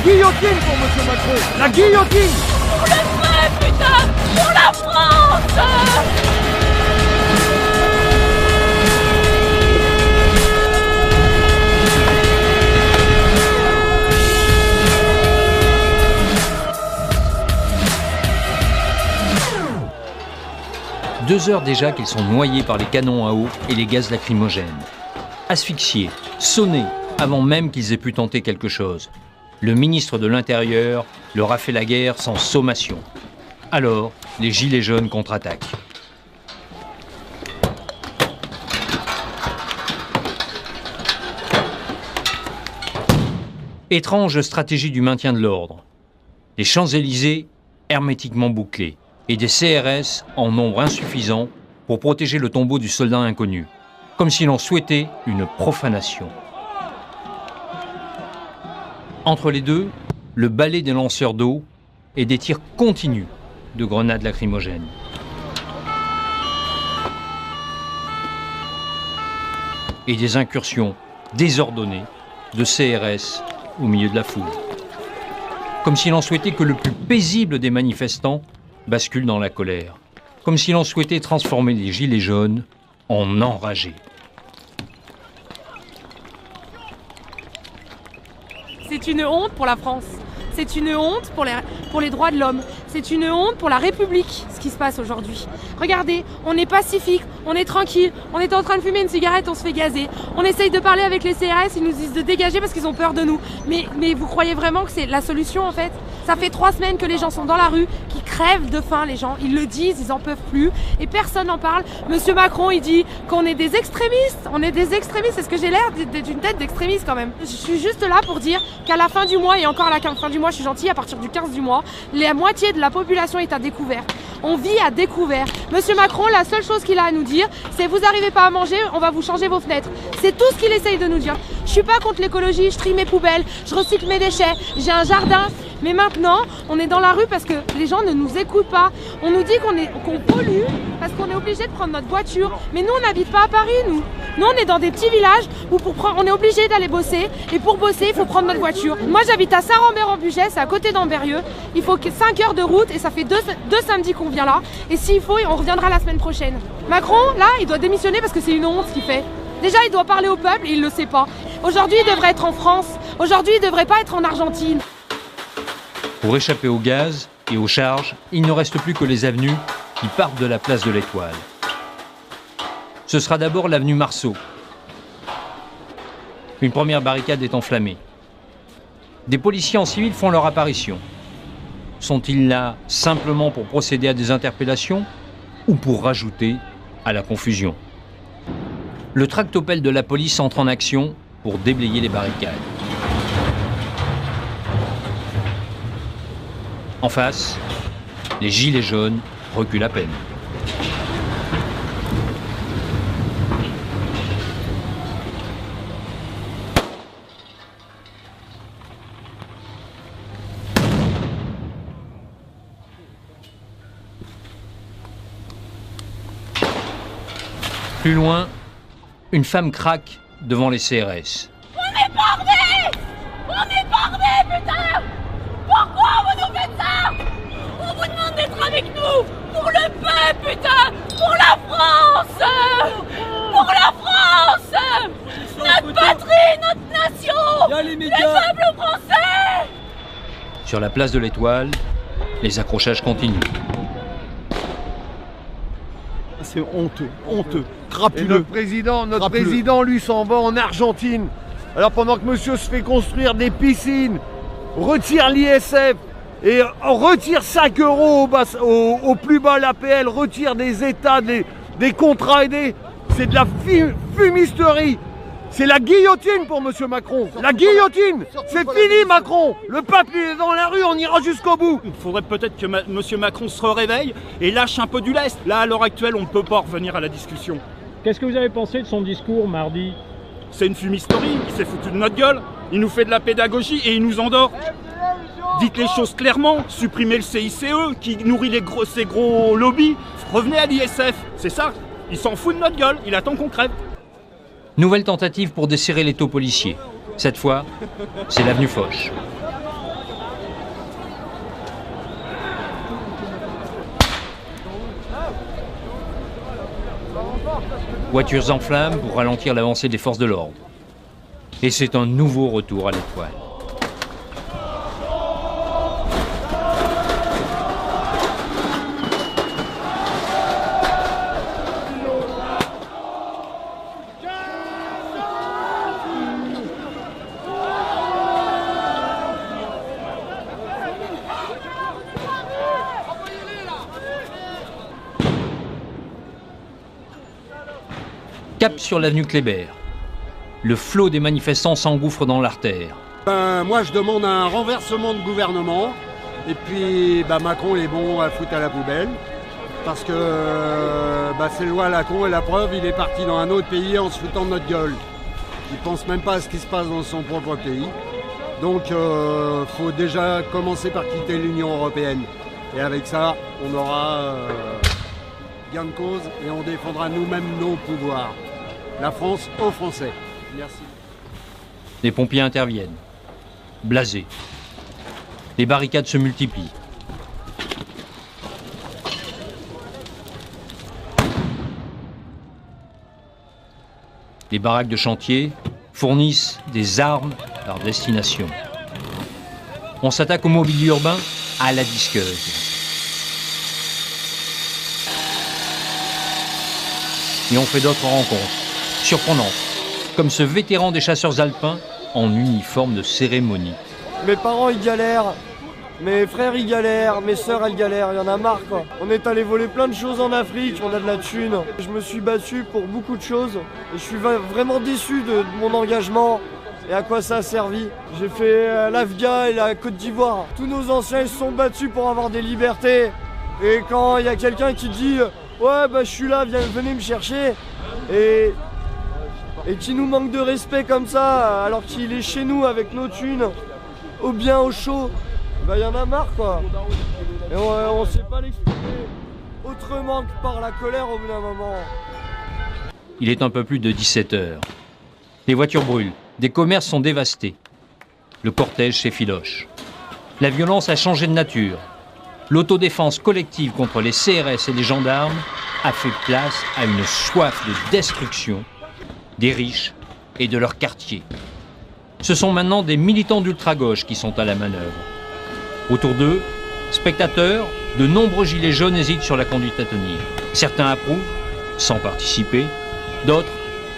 guillotine pour M. Macron. La guillotine. Pour le peuple, putain. Pour la France. 2 heures déjà qu'ils sont noyés par les canons à eau et les gaz lacrymogènes. Asphyxiés, sonnés, avant même qu'ils aient pu tenter quelque chose. Le ministre de l'Intérieur leur a fait la guerre sans sommation. Alors, les gilets jaunes contre-attaquent. Étrange stratégie du maintien de l'ordre. Les Champs-Élysées hermétiquement bouclés et des CRS en nombre insuffisant pour protéger le tombeau du soldat inconnu, comme si l'on souhaitait une profanation. Entre les deux, le balai des lanceurs d'eau et des tirs continus de grenades lacrymogènes. Et des incursions désordonnées de CRS au milieu de la foule. Comme si l'on souhaitait que le plus paisible des manifestants bascule dans la colère. Comme si l'on souhaitait transformer les gilets jaunes en enragés. C'est une honte pour la France. C'est une honte pour les droits de l'homme. C'est une honte pour la République, ce qui se passe aujourd'hui. Regardez, on est pacifique, on est tranquille, on est en train de fumer une cigarette, on se fait gazer. On essaye de parler avec les CRS, ils nous disent de dégager parce qu'ils ont peur de nous. Mais vous croyez vraiment que c'est la solution en fait? Ça fait 3 semaines que les gens sont dans la rue, qui crèvent de faim les gens, ils le disent, ils en peuvent plus et personne n'en parle. Monsieur Macron il dit qu'on est des extrémistes, on est des extrémistes, est-ce que j'ai l'air d'une tête d'extrémiste quand même? Je suis juste là pour dire qu'à la fin du mois, et encore à la fin du mois je suis gentille, à partir du 15 du mois, la moitié de la population est à découvert. On vit à découvert. Monsieur Macron, la seule chose qu'il a à nous dire, c'est vous n'arrivez pas à manger, on va vous changer vos fenêtres. C'est tout ce qu'il essaye de nous dire. Je suis pas contre l'écologie, je trie mes poubelles, je recycle mes déchets, j'ai un jardin. Mais maintenant, on est dans la rue parce que les gens ne nous écoutent pas. On nous dit qu'on pollue parce qu'on est obligé de prendre notre voiture. Mais nous, on n'habite pas à Paris, nous. Nous, on est dans des petits villages où on est obligé d'aller bosser. Et pour bosser, il faut prendre notre voiture. Moi, j'habite à Saint-Rambert-en-Bugey, c'est à côté d'Ambérieux. Il faut 5 heures de route et ça fait deux samedis qu'on vient là. Et s'il faut, on reviendra la semaine prochaine. Macron, là, il doit démissionner parce que c'est une honte ce qu'il fait. Déjà, il doit parler au peuple et il ne le sait pas. Aujourd'hui, il devrait être en France. Aujourd'hui, il ne devrait pas être en Argentine. Pour échapper au gaz et aux charges, il ne reste plus que les avenues qui partent de la place de l'Étoile. Ce sera d'abord l'avenue Marceau. Une première barricade est enflammée. Des policiers en civil font leur apparition. Sont-ils là simplement pour procéder à des interpellations ou pour rajouter à la confusion? Le tractopelle de la police entre en action pour déblayer les barricades. En face, les gilets jaunes reculent à peine. Plus loin, une femme craque devant les CRS. On est bardés! On est bardés, putain! Pourquoi vous nous faites ça? On vous demande d'être avec nous! Pour le peuple, putain! Pour la France! Pour la France! Notre patrie, notre nation! Le peuple français! Sur la place de l'Étoile, les accrochages continuent. C'est honteux, honteux, crapuleux. Et notre président, lui, s'en va en Argentine. Alors pendant que monsieur se fait construire des piscines, retire l'ISF et retire 5 € au plus bas l'APL, retire des États, des contrats aidés, c'est de la fumisterie. C'est la guillotine pour monsieur Macron. La guillotine. C'est fini Macron. Le peuple il est dans la rue, on ira jusqu'au bout. Il faudrait peut-être que monsieur Macron se réveille et lâche un peu du lest. Là, à l'heure actuelle, on ne peut pas revenir à la discussion. Qu'est-ce que vous avez pensé de son discours mardi? C'est une fumisterie, il s'est foutu de notre gueule. Il nous fait de la pédagogie et il nous endort. Dites les choses clairement, supprimez le CICE qui nourrit ces gros lobbies. Revenez à l'ISF, c'est ça. Il s'en fout de notre gueule, il attend qu'on crève. Nouvelle tentative pour desserrer l'étau policier. Cette fois, c'est l'avenue Foch. Voitures en flammes pour ralentir l'avancée des forces de l'ordre. Et c'est un nouveau retour à l'étoile. Cap sur l'avenue Kléber. Le flot des manifestants s'engouffre dans l'artère. Moi, je demande un renversement de gouvernement. Et puis, Macron, il est bon à foutre à la poubelle. Parce que c'est le loi à la con et la preuve, il est parti dans un autre pays en se foutant de notre gueule. Il pense même pas à ce qui se passe dans son propre pays. Donc, faut déjà commencer par quitter l'Union européenne. Et avec ça, on aura gain de cause et on défendra nous-mêmes nos pouvoirs. La France aux Français. Merci. Les pompiers interviennent. Blasés. Les barricades se multiplient. Les baraques de chantier fournissent des armes à leur destination. On s'attaque au mobilier urbain à la disqueuse. Et on fait d'autres rencontres, surprenantes, comme ce vétéran des chasseurs alpins en uniforme de cérémonie. Mes parents ils galèrent, mes frères ils galèrent, mes sœurs elles galèrent, il y en a marre quoi. On est allé voler plein de choses en Afrique, on a de la thune. Je me suis battu pour beaucoup de choses et je suis vraiment déçu de mon engagement et à quoi ça a servi. J'ai fait l'Afghan et la Côte d'Ivoire. Tous nos anciens ils se sont battus pour avoir des libertés. Et quand il y a quelqu'un qui dit ouais je suis là, venez me chercher et qui nous manque de respect comme ça alors qu'il est chez nous avec nos thunes, au bien au chaud, y en a marre quoi. Et on sait pas l'expliquer autrement que par la colère au bout d'un moment. Il est un peu plus de 17 heures. Les voitures brûlent, des commerces sont dévastés. Le cortège s'effiloche. La violence a changé de nature. L'autodéfense collective contre les CRS et les gendarmes a fait place à une soif de destruction des riches et de leurs quartiers. Ce sont maintenant des militants d'ultra-gauche qui sont à la manœuvre. Autour d'eux, spectateurs, de nombreux gilets jaunes hésitent sur la conduite à tenir. Certains approuvent, sans participer. D'autres,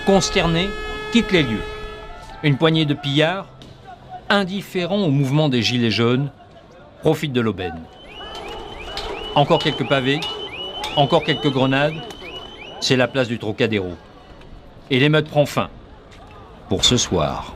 consternés, quittent les lieux. Une poignée de pillards, indifférents au mouvement des gilets jaunes, profitent de l'aubaine. Encore quelques pavés, encore quelques grenades, c'est la place du Trocadéro. Et l'émeute prend fin. Pour ce soir.